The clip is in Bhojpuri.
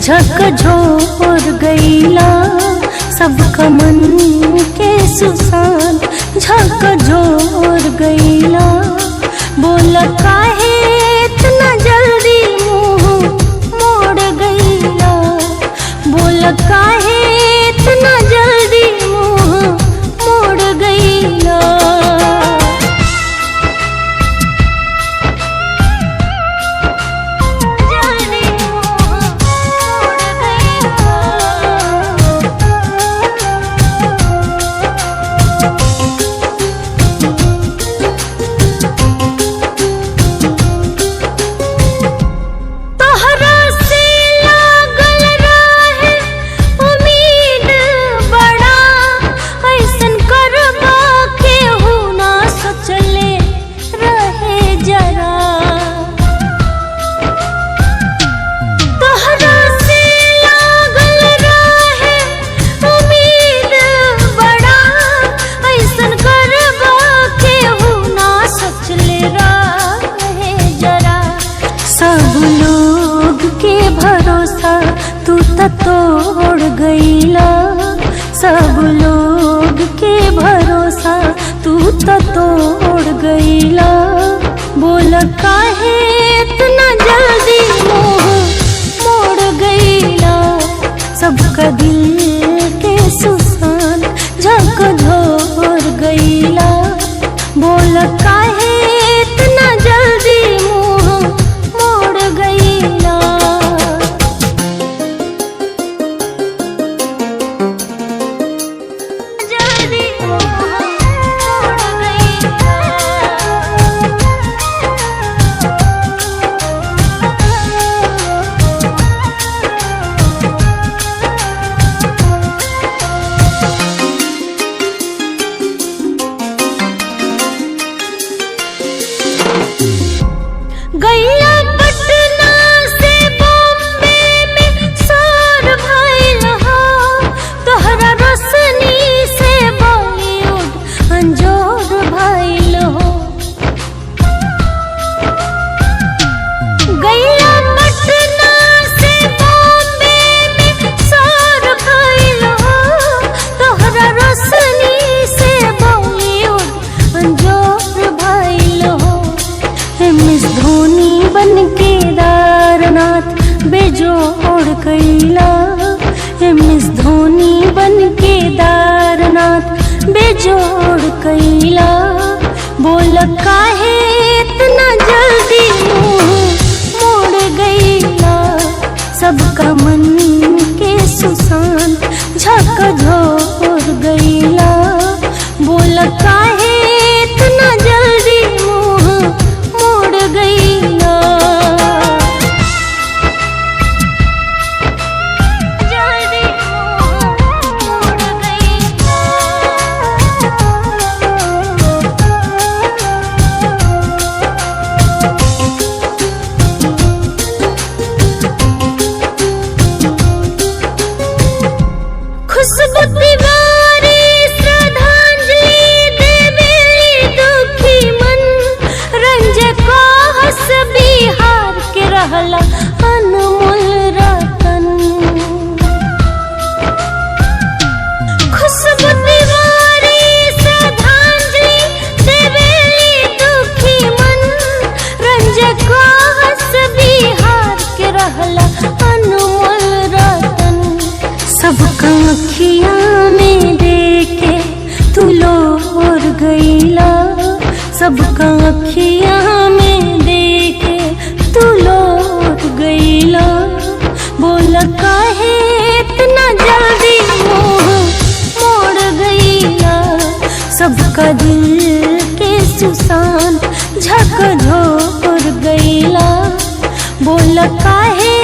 झकझोर गईला सबका मन के सुसान झकझोर गईला। बोल काहे इतना जल्दी मुँह मोड़ गईला, बोल काहे इतना जल्दी मुँह मोड़ गईला। तू तो तोड़ गईला, सब लोग के भरोसा तू तो तोड़ गईला। बोल काहे इतना जल्दी मुँह मोड़ गईला, सबका दिल के सुसान झकझोर गईला। बोल काहे इतना जल्दी मुँह मोड़ गईला। गैया पटना से बॉम्बे में सार भइल हो, तोहरा रोशनी से बॉलीवुड अंजोर भइल हो। गैया पटना से बॉम्बे में सार भइल हो, तोहरा रोशनी से बॉलीवुड अंजोर भइल हो। MS धोनी बन केदारनाथ बेजोड़ गईला, MS धोनी बन केदारनाथ बेजोड़ गईला। बोल काहे इतना जल्दी मुँह मोड़ गईला, सबका मन के सुसान झकझोर गईला। बोल काहे इतना जल्दी मुँह मोड़ गईला। जल्दी मोड़ गईला। खुशबू तिवारी श्रद्धांजलि देवेली दुखी मन, रंजक हस बिहार के रहला अनमोल रतन। खुशबू तिवारी श्रद्धांजलि देवेली दुखी मन, रंजक हस बिहार के रहला अनमोल रतन। सबका अखिया में देखे तू लोर गईला, सबका अखिया में देखे तू लोर गईला। बोल काहे इतना जल्दी मुँह मोड़ गईला, सबका दिल के सुसान झकझोर गईला। बोल काहे